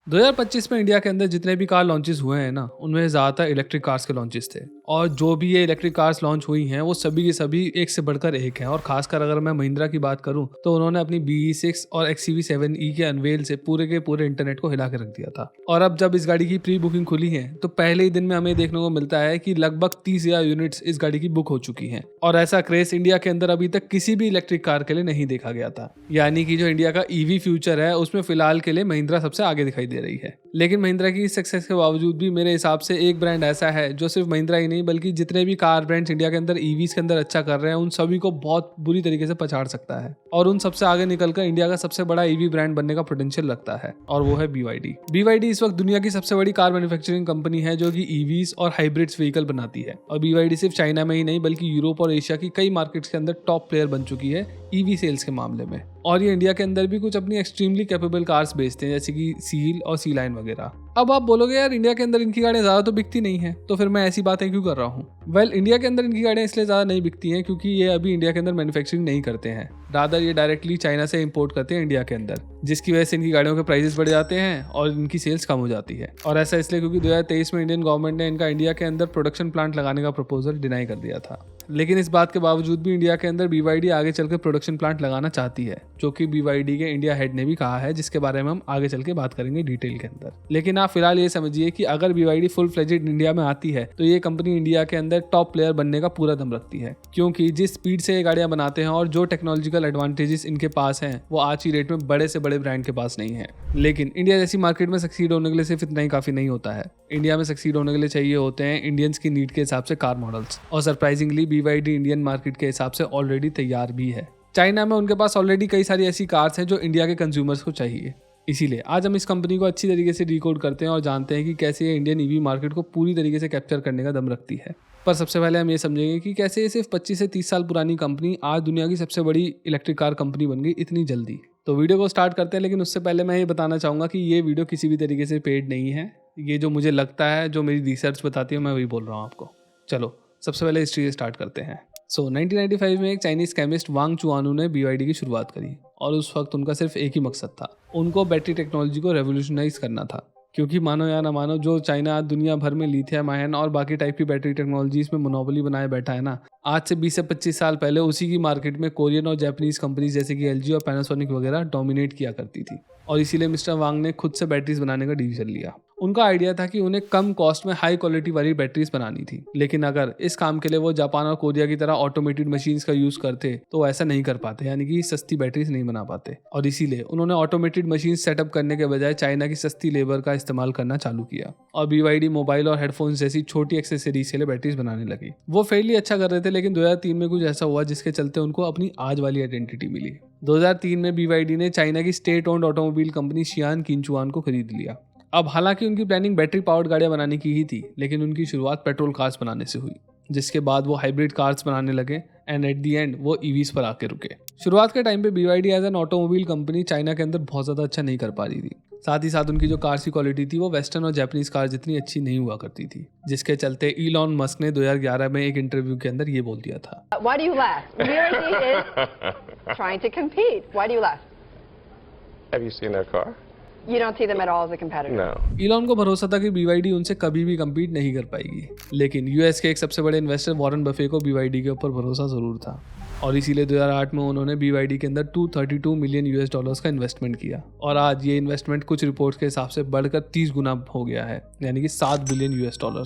2025 में इंडिया के अंदर जितने भी कार लॉन्चेस हुए हैं ना, उनमें ज़्यादातर इलेक्ट्रिक कार्स के लॉन्चेस थे। और जो भी ये इलेक्ट्रिक कार्स लॉन्च हुई हैं वो सभी की सभी एक से बढ़कर एक हैं। और खासकर अगर मैं महिंद्रा की बात करूं तो उन्होंने अपनी BE6 और XCV7E के अनवेल से पूरे के पूरे इंटरनेट को हिला के रख दिया था। और अब जब इस गाड़ी की प्री बुकिंग खुली है तो पहले ही दिन में हमें देखने को मिलता है कि लगभग 30,000 यूनिट्स इस गाड़ी की बुक हो चुकी हैं। और ऐसा क्रेज इंडिया के अंदर अभी तक किसी भी इलेक्ट्रिक कार के लिए नहीं देखा गया था। यानी कि जो इंडिया का EV फ्यूचर है उसमें फिलहाल के लिए महिंद्रा सबसे आगे दिखाई दे रही है। लेकिन महिंद्रा की सक्सेस के बावजूद भी मेरे हिसाब से एक ब्रांड ऐसा है जो सिर्फ महिंद्रा ही नहीं बल्कि जितने भी कार ब्रांड्स इंडिया के अंदर EVs के अंदर अच्छा कर रहे हैं उन सभी को बहुत बुरी तरीके से पछाड़ सकता है। और उन सबसे आगे निकलकर इंडिया का सबसे बड़ा EV ब्रांड बनने का पोटेंशियल लगता है, और वो है BYD। BYD इस वक्त दुनिया की सबसे बड़ी कार मैन्युफैक्चरिंग कंपनी है जो कि EVs और हाइब्रिड्स व्हीकल बनाती है। और BYD सिर्फ चाइना में ही नहीं बल्कि यूरोप और एशिया की कई मार्केट्स के अंदर टॉप प्लेयर बन चुकी है EV सेल्स के मामले में। और ये इंडिया के अंदर भी कुछ अपनी एक्सट्रीमली कैपेबल कार्स बेचते हैं, जैसे कि सील और सी लाइन वगैरह। अब आप बोलोगे यार इंडिया के अंदर इनकी गाड़ियां ज्यादा तो बिकती नहीं है, तो फिर मैं ऐसी बातें क्यों कर रहा हूँ? वेल, इंडिया के अंदर इनकी गाड़ियां इसलिए ज्यादा नहीं बिकती हैं क्योंकि ये अभी इंडिया के अंदर मैन्युफैक्चरिंग नहीं करते हैं। रादर ये डायरेक्टली चाइना से इंपोर्ट करते हैं इंडिया के अंदर, जिसकी वजह से इनकी गाड़ियों के प्राइसेस बढ़ जाते हैं और इनकी सेल्स कम हो जाती है। और ऐसा इसलिए क्योंकि 2023 में इंडियन गवर्नमेंट ने इनका इंडिया के अंदर प्रोडक्शन प्लांट लगाने का प्रपोजल डिनाई कर दिया था। लेकिन इस बात के बावजूद भी इंडिया के अंदर BYD आगे चलकर प्रोडक्शन प्लांट लगाना चाहती है, जो कि BYD के इंडिया हेड ने भी कहा है, जिसके बारे में हम आगे चल के बात करेंगे डिटेल के अंदर। लेकिन आप फिलहाल ये समझिए कि अगर BYD फुल फ्लेजेड इंडिया में आती है तो ये कंपनी इंडिया के अंदर टॉप प्लेयर बनने का पूरा दम रखती है, क्योंकि जिस स्पीड से ये गाड़ियां बनाते हैं और जो टेक्नोलॉजिकल एडवांटेजेस इनके पास हैं वो आज की डेट में बड़े से बड़े ब्रांड के पास नहीं है। लेकिन इंडिया जैसी मार्केट में सक्सीड होने के लिए सिर्फ इतना ही काफी नहीं होता है। इंडिया में सक्सीड होने के लिए चाहिए होते हैं इंडियंस की नीड के हिसाब से कार मॉडल्स, और सरप्राइजिंगली BYD इंडियन मार्केट के हिसाब से ऑलरेडी तैयार भी है। चाइना में उनके पास ऑलरेडी कई सारी ऐसी कार्स हैं जो इंडिया के कंज्यूमर्स को चाहिए। इसीलिए आज हम इस कंपनी को अच्छी तरीके से डिकोड करते हैं और जानते हैं कि कैसे ये इंडियन EV मार्केट को पूरी तरीके से कैप्चर करने का दम रखती है। पर सबसे पहले हम ये समझेंगे कि कैसे ये सिर्फ 25 से 30 साल पुरानी कंपनी आज दुनिया की सबसे बड़ी इलेक्ट्रिक कार कंपनी बन गई इतनी जल्दी। तो वीडियो को स्टार्ट करते हैं, लेकिन उससे पहले मैं ये बताना चाहूँगा कि ये वीडियो किसी भी तरीके से पेड नहीं है। ये जो मुझे लगता है, जो मेरी रिसर्च बताती है, मैं वही बोल रहा हूँ आपको। चलो सबसे पहले हिस्ट्री से स्टार्ट करते हैं। 1995 में एक चाइनीज केमिस्ट वांग चुआनू ने BYD की शुरुआत करी, और उस वक्त उनका सिर्फ एक ही मकसद था, उनको बैटरी टेक्नोलॉजी को रेवोल्यूशनाइज करना था। क्योंकि मानो या ना मानो, जो चाइना आज दुनिया भर में लिथियम आयन और बाकी टाइप की बैटरी टेक्नोलॉजीज में मोनोपोली बनाए बैठा है ना, आज से 20 से 25 साल पहले उसी की मार्केट में कोरियन और जापानीज कंपनीज जैसे कि LG और पैनासोनिक वगैरह डोमिनेट किया करती थी। और इसीलिए मिस्टर वांग ने खुद से बैटरीज बनाने का डिसीजन लिया। उनका आइडिया था कि उन्हें कम कॉस्ट में हाई क्वालिटी वाली बैटरीज बनानी थी, लेकिन अगर इस काम के लिए वो जापान और कोरिया की तरह ऑटोमेटेड मशीन्स का यूज करते तो ऐसा नहीं कर पाते, यानी कि सस्ती बैटरीज नहीं बना पाते। और इसीलिए उन्होंने ऑटोमेटेड मशीन सेटअप करने के बजाय चाइना की सस्ती लेबर का इस्तेमाल करना चालू किया, और BYD मोबाइल और हेडफोन्स जैसी छोटी एक्सेसरीज के लिए बैटरीज बनाने लगी। वो फेयरली अच्छा कर रहे थे, लेकिन 2003 में कुछ ऐसा हुआ जिसके चलते उनको अपनी आज वाली आइडेंटिटी मिली। 2003 में BYD ने चाइना की स्टेट ओन्ड ऑटोमोबाइल कंपनी शियान किंचुआन को खरीद लिया। अब हालांकि उनकी प्लानिंग बैटरी पावर्ड गाड़ियां बनाने की ही थी, लेकिन उनकी शुरुआत पेट्रोल कार्स बनाने से हुई, जिसके बाद वो हाइब्रिड कार्स बनाने लगे, एंड एट दी एंड वो EVs पर आके रुके। शुरुआत के टाइम पे BYD as an automobile company China के अंदर बहुत ज़्यादा अच्छा नहीं कर पा रही थी। साथ ही साथ उनकी जो कार्स की क्वालिटी थी वो वेस्टर्न और जापानीज कार जितनी अच्छी नहीं हुआ करती थी, जिसके चलते इलॉन मस्क ने 2011 में एक इंटरव्यू के अंदर ये बोल दिया था। Why do you laugh? BYD is trying to compete. Why do you laugh? Have you seen their car? You don't see them at all as a competitor. No. Elon को भरोसा था कि BYD उनसे कभी भी कम्पीट नहीं कर पाएगी, लेकिन US के एक सबसे बड़े इन्वेस्टर वॉरेन बफे को BYD के ऊपर भरोसा जरूर था, और इसीलिए 2008 में उन्होंने BYD के अंदर $232 मिलियन का इन्वेस्टमेंट किया। और आज ये इन्वेस्टमेंट कुछ रिपोर्ट्स के हिसाब से बढ़कर 30 गुना हो गया है, यानी कि $7 बिलियन।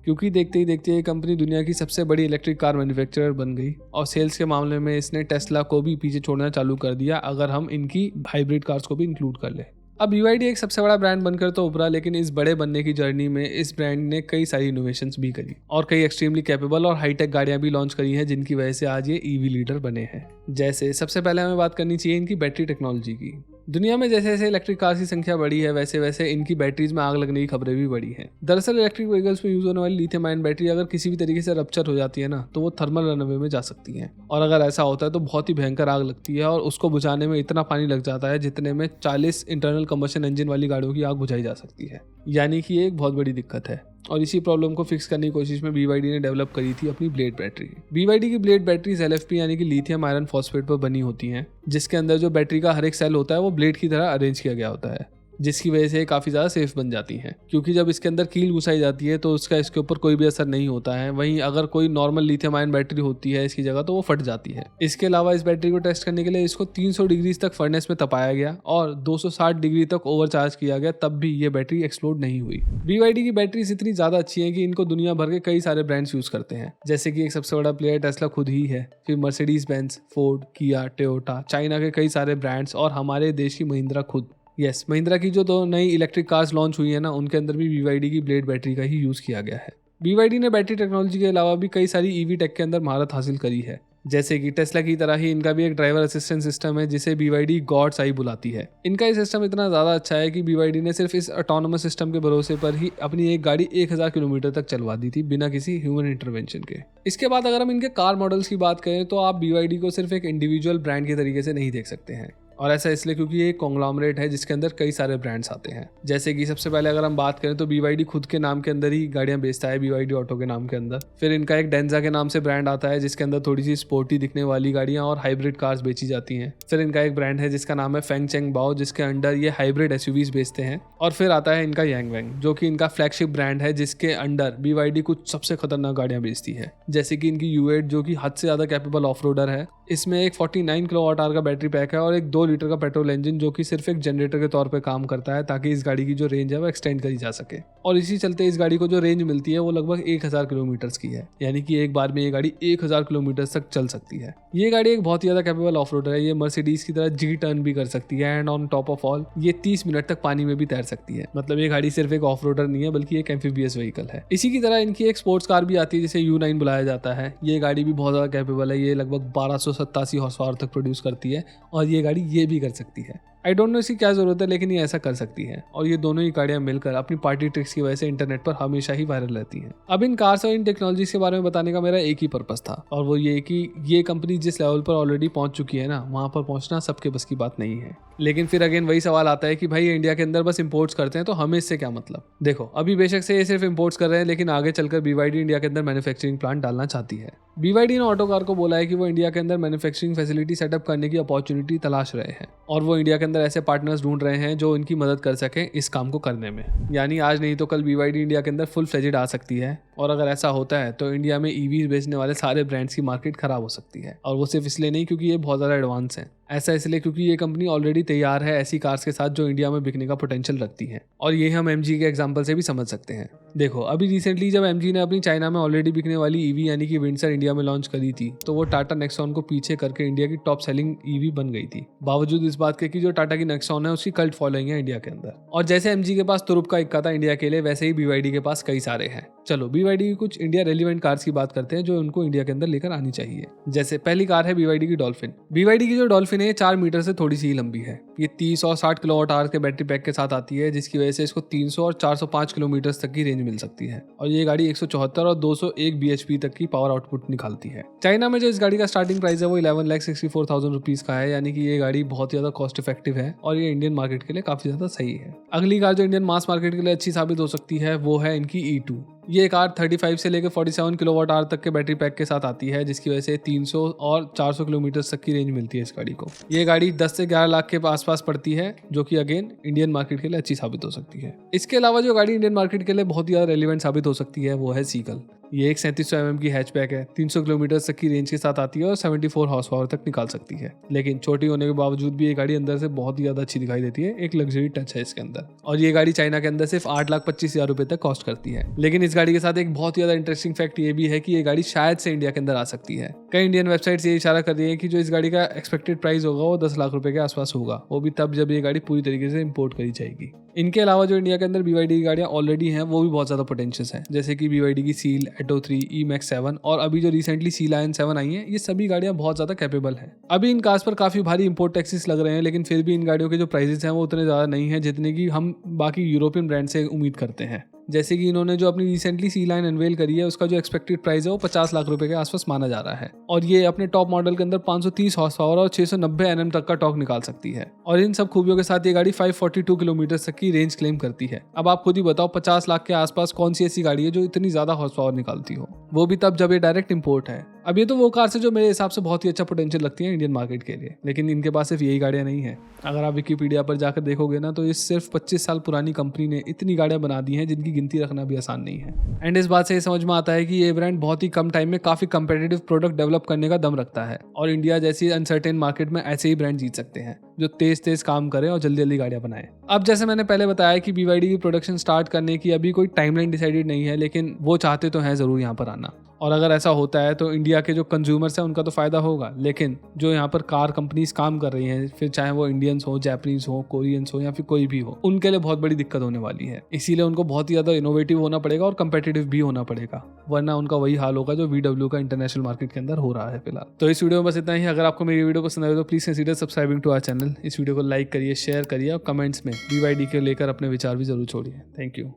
क्योंकि देखते ही देखते ये कंपनी दुनिया की सबसे बड़ी इलेक्ट्रिक कार मैन्युफैक्चरर बन गई, और सेल्स के मामले में इसने टेस्ला को भी पीछे छोड़ना चालू कर दिया, अगर हम इनकी हाइब्रिड कार्स को भी इंक्लूड कर ले। अब BYD एक सबसे बड़ा ब्रांड बनकर तो उभरा, लेकिन इस बड़े बनने की जर्नी में इस ब्रांड ने कई सारी इनोवेशंस भी करी और कई एक्सट्रीमली कैपेबल और हाईटेक गाड़ियां भी लॉन्च करी हैं, जिनकी वजह से आज ये EV लीडर बने हैं। जैसे सबसे पहले हमें बात करनी चाहिए इनकी बैटरी टेक्नोलॉजी की। दुनिया में जैसे जैसे इलेक्ट्रिक कार्स की संख्या बढ़ी है, वैसे वैसे इनकी बैटरीज में आग लगने की खबरें भी बढ़ी हैं। दरअसल इलेक्ट्रिक व्हीकल्स में यूज होने वाली लिथियम आयन बैटरी अगर किसी भी तरीके से रप्चर हो जाती है ना, तो वो थर्मल रनअवे में जा सकती है, और अगर ऐसा होता है तो बहुत ही भयंकर आग लगती है, और उसको बुझाने में इतना पानी लग जाता है जितने में 40 इंटरनल कंबशन इंजन वाली गाड़ियों की आग बुझाई जा सकती है। यानी कि ये एक बहुत बड़ी दिक्कत है, और इसी प्रॉब्लम को फिक्स करने की कोशिश में BYD ने डेवलप करी थी अपनी ब्लेड बैटरी। BYD की ब्लेड बैटरीज LFP यानी कि लिथियम आयरन फॉस्फेट पर बनी होती हैं, जिसके अंदर जो बैटरी का हर एक सेल होता है वो ब्लेड की तरह अरेंज किया गया होता है। जिसकी वजह से ये काफ़ी ज़्यादा सेफ बन जाती हैं, क्योंकि जब इसके अंदर कील घुसाई जाती है तो उसका इसके ऊपर कोई भी असर नहीं होता है। वहीं अगर कोई नॉर्मल लिथियम आयन बैटरी होती है इसकी जगह तो वो फट जाती है। इसके अलावा इस बैटरी को टेस्ट करने के लिए इसको 300 डिग्री तक फर्नेस में तपाया गया और 260 डिग्री तक ओवरचार्ज किया गया, तब भी ये बैटरी एक्सप्लोड नहीं हुई। BYD की बैटरीज इतनी ज़्यादा अच्छी हैं कि इनको दुनिया भर के कई सारे ब्रांड्स यूज़ करते हैं, जैसे कि एक सबसे बड़ा प्लेयर टेस्ला खुद ही है, फिर मर्सिडीज बेंज, फोर्ड, किया, टोयोटा, चाइना के कई सारे ब्रांड्स और हमारे देश की महिंद्रा खुद। यस, महिंद्रा की जो 2 नई इलेक्ट्रिक कार्स लॉन्च हुई है ना, उनके अंदर भी BYD की ब्लेड बैटरी का ही यूज़ किया गया है। BYD ने बैटरी टेक्नोलॉजी के अलावा भी कई सारी EV टेक के अंदर महारत हासिल करी है, जैसे कि टेस्ला की तरह ही इनका भी एक ड्राइवर असिस्टेंट सिस्टम है जिसे BYD गॉड्स आई बुलाती है। इनका ये सिस्टम इतना ज़्यादा अच्छा है कि BYD ने सिर्फ इस ऑटोनोमस सिस्टम के भरोसे पर ही अपनी एक गाड़ी 1000 किलोमीटर तक चलवा दी थी बिना किसी ह्यूमन इंटरवेंशन के। इसके बाद अगर हम इनके कार मॉडल्स की बात करें तो आप BYD को सिर्फ एक इंडिविजुअल ब्रांड के तरीके से नहीं देख सकते हैं, और ऐसा इसलिए क्योंकि ये एक कॉन्ग्लोमरेट है जिसके अंदर कई सारे ब्रांड्स आते हैं। जैसे कि सबसे पहले अगर हम बात करें तो BYD खुद के नाम के अंदर ही गाड़ियां बेचता है, BYD ऑटो के नाम के अंदर। फिर इनका एक डेंजा के नाम से ब्रांड आता है जिसके अंदर थोड़ी सी स्पोर्टी दिखने वाली गाड़ियां और हाइब्रिड कार्स बेची जाती हैं। फिर इनका एक ब्रांड है जिसका नाम है फेंगचेंग बाओ, जिसके अंडर ये हाइब्रिड SUVs बेचते हैं। और फिर आता है इनका यांगवेंग, जो कि इनका फ्लैगशिप ब्रांड है जिसके अंडर BYD कुछ सबसे खतरनाक गाड़ियां बेचती है, जैसे कि इनकी U8 जो कि हद से ज़्यादा कैपेबल ऑफ रोडर है। इसमें एक 49 किलोवाट आवर का बैटरी पैक है और एक 2 लीटर का पेट्रोल इंजन जो कि सिर्फ एक जनरेटर के तौर पे काम करता है ताकि इस गाड़ी की जो रेंज है वो एक्सटेंड करी जा सके। और इसी चलते इस गाड़ी को जो रेंज मिलती है वो लगभग 1000 किलोमीटर्स की है, यानी कि एक बार में ये गाड़ी 1000 किलोमीटर तक चल सकती है। ये गाड़ी एक बहुत ही ज़्यादा कैपेबल ऑफ रोडर है। ये मर्सिडीज की तरह जी टर्न भी कर सकती है and on top of all ये 30 मिनट तक पानी में भी तैर सकती है। मतलब ये गाड़ी सिर्फ एक ऑफ रोडर नहीं है बल्कि एक एम्फीबियस व्हीकल है। इसी की तरह इनकी एक स्पोर्ट्स कार भी आती है जिसे U9 बुलाया जाता है। ये गाड़ी भी बहुत ज़्यादा कैपेबल है। ये लगभग 1287 हॉर्स पावर तक प्रोड्यूस करती है और ये गाड़ी ये भी कर सकती है। आई डोंट नो इसकी क्या जरूरत है, लेकिन ये ऐसा कर सकती है। और ये दोनों ही गाड़ियां मिलकर अपनी पार्टी ट्रिक्स की वजह से इंटरनेट पर हमेशा ही वायरल रहती हैं। अब इन कार्स और इन टेक्नोलॉजीज के बारे में बताने का मेरा एक ही पर्पस था, और वो ये कि ये कंपनी जिस लेवल पर ऑलरेडी पहुंच चुकी है ना, वहां पर पहुंचना सबके बस की बात नहीं है। लेकिन फिर अगेन वही सवाल आता है कि भाई इंडिया के अंदर बस इंपोर्ट्स करते हैं तो हमें इससे क्या मतलब। देखो, अभी बेशक से ये सिर्फ इंपोर्ट्स कर रहे हैं, लेकिन आगे चलकर BYD इंडिया के अंदर मैन्युफैक्चरिंग प्लांट डालना चाहती है। BYD ने ऑटो कार को बोला है कि वो इंडिया के अंदर मैन्युफैक्चरिंग फैसिलिटी सेटअप करने की अपॉर्चुनिटी तलाश रहे हैं, और वो इंडिया के अंदर ऐसे पार्टनर्स ढूंढ रहे हैं जो इनकी मदद कर सकें इस काम को करने में। यानी आज नहीं तो कल BYD इंडिया के अंदर फुल फ्लेजेड आ सकती है, और अगर ऐसा होता है तो इंडिया में EVs बेचने वाले सारे ब्रांड्स की मार्केट खराब हो सकती है। और वो सिर्फ इसलिए नहीं क्योंकि ये बहुत ज़्यादा एडवांस हैं, ऐसा इसलिए क्योंकि ये कंपनी ऑलरेडी तैयार है ऐसी कार्स के साथ जो इंडिया में बिकने का पोटेंशियल रखती है। और ये हम MG के एग्जांपल से भी समझ सकते हैं। देखो, अभी रिसेंटली जब MG ने अपनी चाइना में ऑलरेडी बिकने वाली EV यानी कि विंडसर इंडिया में लॉन्च करी थी, तो वो टाटा नेक्सॉन को पीछे करके इंडिया की टॉप सेलिंग EV बन गई थी, बावजूद इस बात के कि जो टाटा की नेक्सॉन है उसकी कल्ट फॉलोइंग है इंडिया के अंदर। और जैसे MG के पास तुरुप का इक्का था इंडिया के लिए, वैसे ही BYD के पास कई सारे हैं। चलो BYD की कुछ इंडिया रेलिवेंट कार्स की बात करते हैं जो उनको इंडिया के अंदर लेकर आनी चाहिए। जैसे पहली कार है BYD की डॉल्फिन। BYD की जो डॉल्फिन है ये 4 मीटर से थोड़ी सी ही लंबी है। ये 30 और 60 किलोवाट आवर के बैटरी पैक के साथ आती है, जिसकी वजह से इसको 300 और 405 किलोमीटर तक की रेंज मिल सकती है। और ये गाड़ी 174 और 201 bhp तक की पावर आउटपुट निकालती है। चाइना में जो इस गाड़ी का स्टार्टिंग प्राइस है वो 11,64,000 रुपीज का है, यानी कि ये गाड़ी बहुत ज्यादा कॉस्ट इफेक्टिव है और ये इंडियन मार्केट के लिए काफी ज्यादा सही है। अगली कार जो इंडियन मास मार्केट के लिए अच्छी साबित हो सकती है वो है इनकी E2। ये कार 35 से लेकर 47 किलोवाट आवर तक के बैटरी पैक के साथ आती है, जिसकी वजह से 300 और 400 किलोमीटर तक की रेंज मिलती है इस गाड़ी को। ये गाड़ी 10 से 11 लाख के आसपास पड़ती है, जो कि अगेन इंडियन मार्केट के लिए अच्छी साबित हो सकती है। इसके अलावा जो गाड़ी इंडियन मार्केट के लिए बहुत ही ज्यादा रेलिवेंट साबित हो सकती है वो है सीगल। ये एक 3700 mm की हैचबैक है, 300 किलोमीटर तक की रेंज के साथ आती है और 74 हॉर्स पावर तक निकाल सकती है। लेकिन छोटी होने के बावजूद भी ये गाड़ी अंदर से बहुत ही ज्यादा अच्छी दिखाई देती है। एक लग्जरी टच है इसके अंदर, और ये गाड़ी चाइना के अंदर सिर्फ 8,25,000 रुपए तक कॉस्ट करती है। लेकिन इस गाड़ी के साथ एक बहुत ही ज्यादा इंटरेस्टिंग फैक्ट ये भी है कि ये गाड़ी शायद से इंडिया के अंदर आ सकती है। कई इंडियन वेबसाइट्स ये इशारा कर रही है कि जो इस गाड़ी का एक्सपेक्टेड प्राइस होगा वो 10 लाख रुपए के आसपास होगा, वो भी तब जब ये गाड़ी पूरी तरीके से इंपोर्ट करी जाएगी। इनके अलावा जो इंडिया के अंदर BYD की गाड़ियां ऑलरेडी हैं वो भी बहुत ज्यादा पोटेंशियल है, जैसे कि BYD की सील, एटो 3, E-Max 7 और अभी जो रिसेंटली सी लायन 7 आई है, ये सभी गाड़ियां बहुत ज्यादा कैपेबल हैं। अभी इन कार्स पर काफी भारी इंपोर्ट टैक्सेस लग रहे हैं, लेकिन फिर भी इन गाड़ियों के जो प्राइसेस हैं वो उतने ज्यादा नहीं है जितने की हम बाकी यूरोपियन ब्रांड से उम्मीद करते हैं। जैसे कि इन्होंने जो अपनी रिसेंटली सी लाइन अनवेल करी है उसका जो एक्सपेक्टेड प्राइस है वो 50 लाख रुपए के आसपास माना जा रहा है, और ये अपने टॉप मॉडल के अंदर 530 हॉर्स पावर और 690 Nm तक का टॉर्क निकाल सकती है। और इन सब खूबियों के साथ ये गाड़ी 542 किलोमीटर तक की रेंज क्लेम करती है। अब आप खुद ही बताओ 50 लाख के आसपास कौन सी ऐसी गाड़ी है जो इतनी ज्यादा हॉर्स पावर निकालती हो, वो भी तब जब ये डायरेक्ट इंपोर्ट है। अब ये तो वो कार्स है जो मेरे हिसाब से बहुत ही अच्छा पोटेंशियल लगती है इंडियन मार्केट के लिए, लेकिन इनके पास सिर्फ यही गाड़ियाँ नहीं है। अगर आप विकिपीडिया पर जाकर देखोगे ना तो इस सिर्फ 25 साल पुरानी कंपनी ने इतनी गाड़ियाँ बना दी हैं जिनकी गिनती रखना भी आसान नहीं है। एंड इस बात से ये समझ में आता है कि ये ब्रांड बहुत ही कम टाइम में काफ़ी कंपेटिटिव प्रोडक्ट डेवलप करने का दम रखता है, और इंडिया जैसी अनसर्टेन मार्केट में ऐसे ही ब्रांड जीत सकते हैं जो तेज काम करें और जल्दी जल्दी गाड़ियाँ बनाएं। अब जैसे मैंने पहले बताया कि BYD की प्रोडक्शन स्टार्ट करने की अभी कोई टाइमलाइन डिसाइडेड नहीं है, लेकिन वो चाहते तो हैं ज़रूर यहाँ पर आना, और अगर ऐसा होता है तो इंडिया के जो कंज्यूमर्स हैं उनका तो फ़ायदा होगा, लेकिन जो यहाँ पर कार कंपनीज काम कर रही हैं, फिर चाहे वो इंडियंस हो, जापानीज हो, कोरियंस हो या फिर कोई भी हो, उनके लिए बहुत बड़ी दिक्कत होने वाली है। इसीलिए उनको बहुत ही ज़्यादा इनोवेटिव होना पड़ेगा और कंपेटिटिव भी होना पड़ेगा, वरना उनका वही हाल होगा जो VW का इंटरनेशनल मार्केट के अंदर हो रहा है फिलहाल। तो इस वीडियो में बस इतना ही। अगर आपको मेरी वीडियो पसंद आए तो please consider subscribing to our channel. इस वीडियो को लाइक करिए, शेयर करिए और कमेंट्स में BYD के लेकर अपने विचार भी जरूर छोड़िए। Thank you.